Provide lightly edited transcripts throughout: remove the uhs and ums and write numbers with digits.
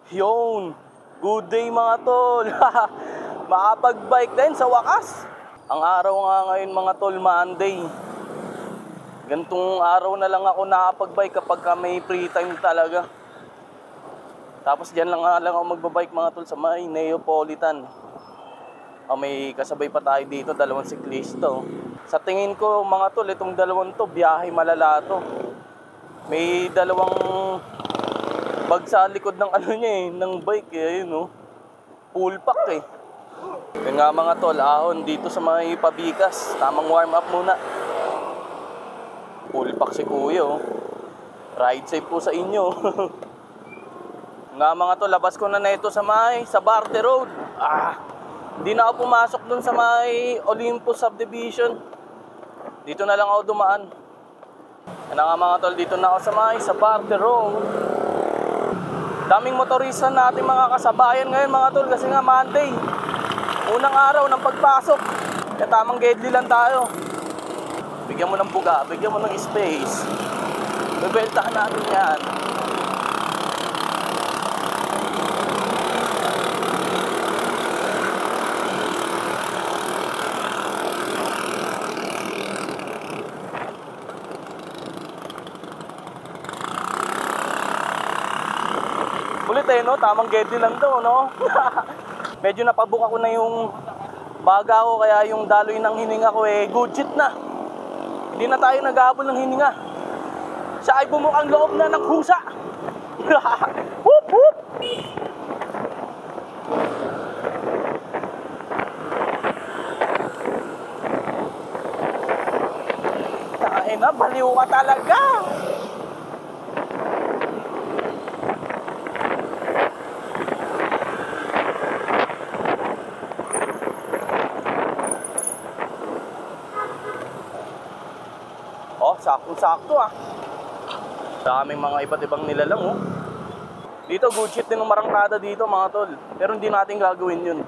Yun, good day mga tol. Makapag-bike din sa wakas. Ang araw nga ngayon mga tol, Monday. Gantong araw na lang ako nakapag-bike kapag may free time talaga. Tapos dyan lang ako magbabike mga tol sa may Neapolitan. May kasabay pa tayo dito, dalawang siklista. Sa tingin ko mga tol, itong dalawang to, biyahe malala to. May dalawang bag sa likod ng ng bike ayun full pack Yun nga mga tol, ahon dito sa mga pabikas. Tamang warm up muna. Full pack si kuya Ride safe po sa inyo. Nga mga tol, labas ko na ito sa Barte Road. Hindi na ako pumasok dun sa may Olympus Subdivision. Dito na lang ako dumaan. Ano nga mga tol, dito na ako sa Barte Road. Daming motorista natin mga kasabayan ngayon mga tol, kasi nga Monday. Unang araw ng pagpasok. Kaya tamang gedli lang tayo. Bigyan mo ng buga, bigyan mo ng space. Bebeltahan natin yan. Ulit tamang gedli lang to, Medyo napabook ako na yung baga ko, kaya yung daloy ng hininga ko good shit na. Hindi na tayo naghabol ng hininga. Siya ay bumukang loob na ng husa. Whoop whoop. Tain na, baliw ka talaga. Sakto Daming mga iba't ibang nilalang Dito good shit din ng marangkada dito mga tol. Pero hindi natin gagawin yun.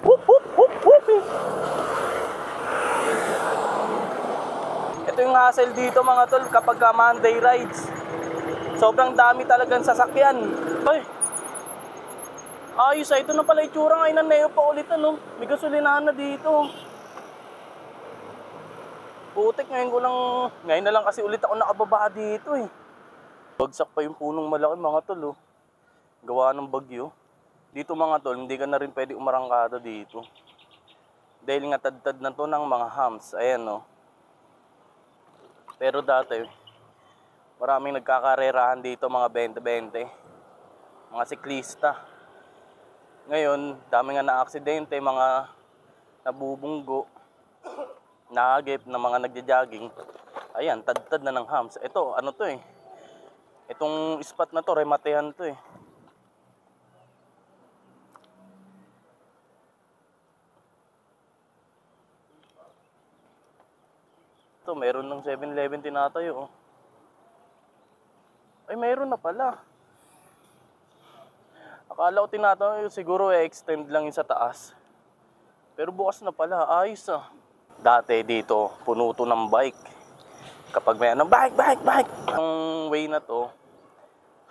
Whoop whoop whoop whoop. Ito yung hassle dito mga tol kapag Monday rides. Sobrang dami talagang sasakyan. Ayos ito na pala itsura ngayon ng Neapolitan May gasolinahan na dito. Putik, ngayon na lang kasi ulit ako nakababa dito Bagsak pa yung punong malaki mga tol Gawa ng bagyo. Dito mga tol, hindi ka na rin pwede umarangkada dito. Dahil nga tad-tad na to ng mga hams. Ayan Pero dati, maraming nagkakarerahan dito mga 20-20. Mga siklista. Ngayon, dami nga na-aksidente, mga nabubunggo, naagip na mga nagja-jogging. Ayan, tad-tad na ng hams. Ito, Itong spot na to, rematehan to Ito, meron ng 7-Eleven tinatayo Ay, meron na pala. Akala ko tinatayo, siguro extend lang yung sa taas. Pero bukas na pala, ayos Dati dito, puno to ng bike. Kapag may bike! Ang way na to,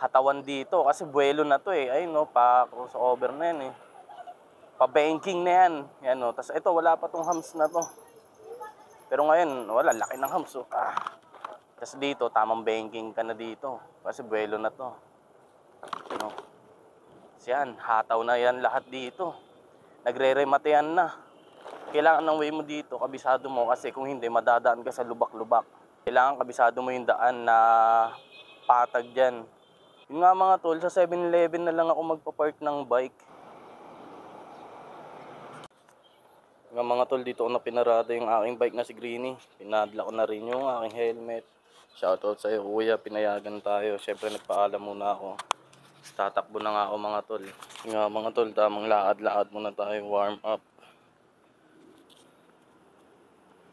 hatawan dito kasi buwelo na to Ayun pa crossover na yan Pa-banking na yan. Tapos ito, wala pa tong hams na to. Pero ngayon, wala, laki ng hams Tapos dito, tamang banking ka na dito. Kasi buwelo na to. Yan, hataw na yan lahat dito. Nagre-rematean na. Kailangan ng way mo dito, kabisado mo. Kasi kung hindi, madadaan ka sa lubak-lubak. Kailangan kabisado mo yung daan na patag dyan. Yun nga mga tol, sa 7-Eleven na lang ako magpapark ng bike. Nga mga tol, dito ko na pinarada yung aking bike na si Greenie. Pinadla ko na rin yung aking helmet. Shoutout sa iyo kuya, pinayagan tayo. Siyempre nagpaalam muna ako. Tatakbo na nga ako mga tol. Nga mga tol, tamang lakad-lakad muna tayo, warm up.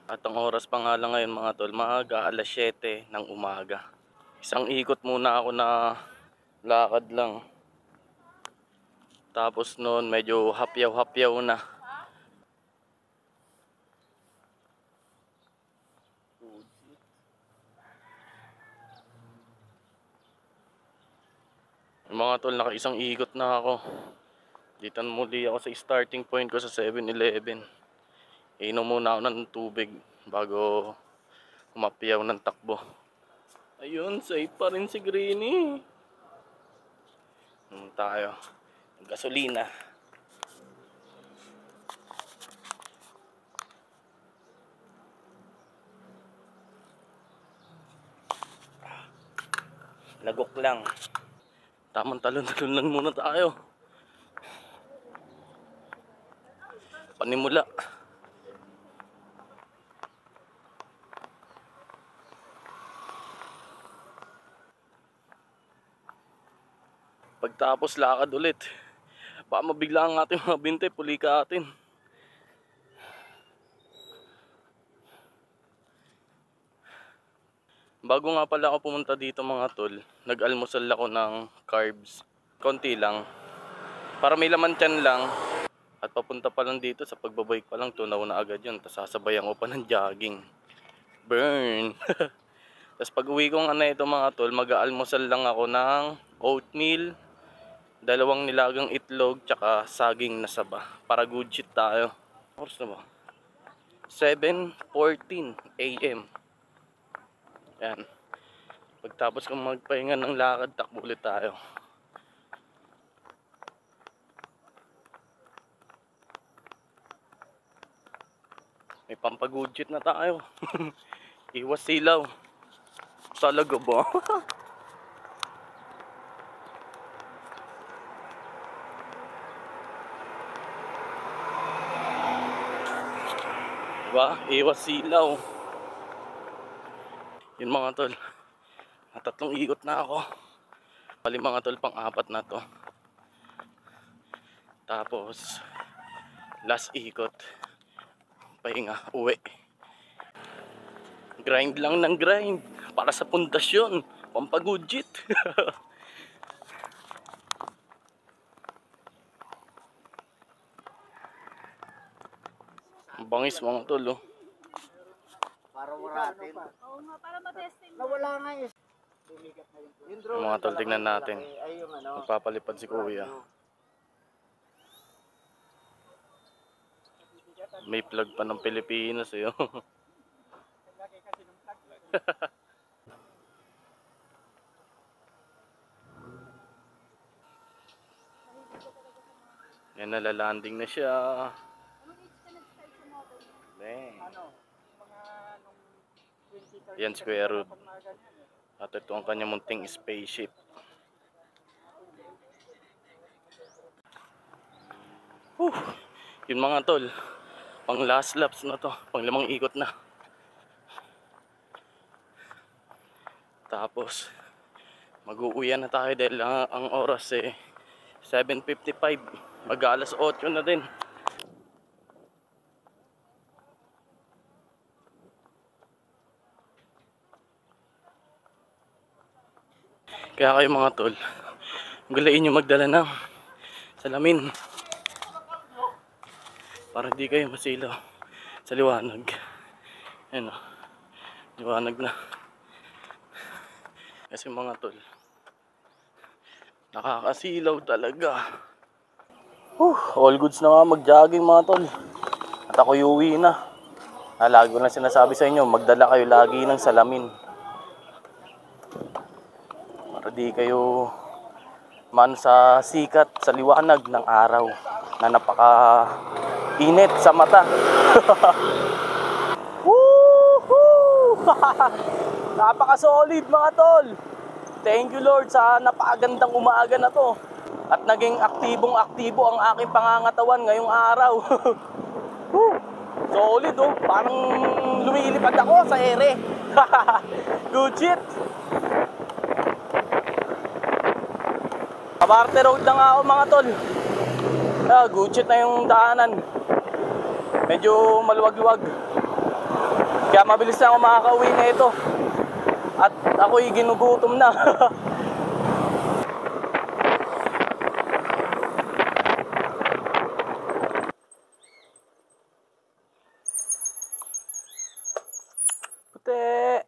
At ang oras pa nga lang ngayon mga tol, maaga, alas 7 ng umaga. Isang ikot muna ako na lakad lang. Tapos noon medyo hapyaw-hapyaw na. Mga tol, naka-isang ikot na ako. Dito muli ako sa starting point ko sa 7-Eleven. Inom muna ako ng tubig bago umapyaw ng takbo. Ayun, safe pa rin si Greenie. Tayo. Gasolina. Lagok lang. Tamang talon-talon lang muna tayo. Panimula. Pagtapos lakad ulit. Baka mabigla ang ating mga binte, pulika atin. Bago nga pala ako pumunta dito mga tol, nag-almusal ako ng carbs. Konti lang. Para may laman tiyan lang. At papunta pa lang dito, sa pagbabike pa lang, tunaw na agad yun. Tapos sasabayan ko pa ng jogging. Burn! Tapos pag uwi kong ito mga tol, mag-aalmusal lang ako ng oatmeal, 2 nilagang itlog, tsaka saging na saba. Para good shit tayo. Oras na ba? 7:14 AM. Yan. Pagtapos kong magpahinga ng lakad, takbo ulit tayo. May pampagudjit na tayo. Iwas silaw. Talaga ba? Diba? Iwas silaw. Yun mga tol. Tatlong ikot na ako. Pali mga tol, pang-4 na to. Tapos last ikot, pahinga, uwi. Grind lang ng grind para sa pundasyon, pampagudjit. Bangis mga tol, oh. Para maratin. Oo nga, para matesting. Nawala nga eh. Yung drone. Mga tol, tignan natin. Ay, yung ano. Magpapalipad si kuya. May plug pa ng Pilipinas eh. Yan, nalalanding na siya. Dang. Yan Square Root. At ito ang kanyang munting spaceship. Yun mga tol, pang last laps na to, pang 5 ikot na. Tapos mag-uuwian na tayo dahil ang oras 7:55, mag-alas 8 na din. Kaya kayo mga tol, gulain nyo magdala ng salamin para di kayo masilaw sa liwanag. Ayan o, liwanag na. Kasi mga tol, nakakasilaw talaga. All goods na nga mag-jogging mga tol. At ako uwi na. Lagi ko na sinasabi sa inyo, magdala kayo lagi ng salamin. Para di kayo man sa sikat, sa liwanag ng araw na napaka-init sa mata. Napaka-solid mga tol. Thank you Lord sa napakagandang umaga na to. At naging aktibong-aktibo ang aking pangangatawan ngayong araw. Solid oh, parang lumilipad ako sa ere. Good shit. Kabarte road na nga ako mga tol. Good shit na yung daanan. Medyo maluwag-luwag. Kaya mabilis na ako makakauwi na ito. At ako'y ginugutom na. Te.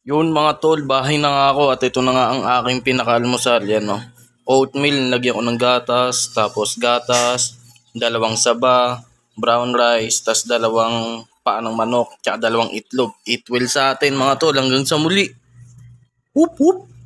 Yun mga tol, bahay na nga ako at ito na nga ang aking pinakaalmusal. Yan no. Oatmeal, lagyan ko ng gatas, tapos gatas, dalawang saba, brown rice, tas dalawang paa ng manok, tsaka dalawang itlog. Eat well sa atin mga tol, hanggang sa muli. Whoop whoop!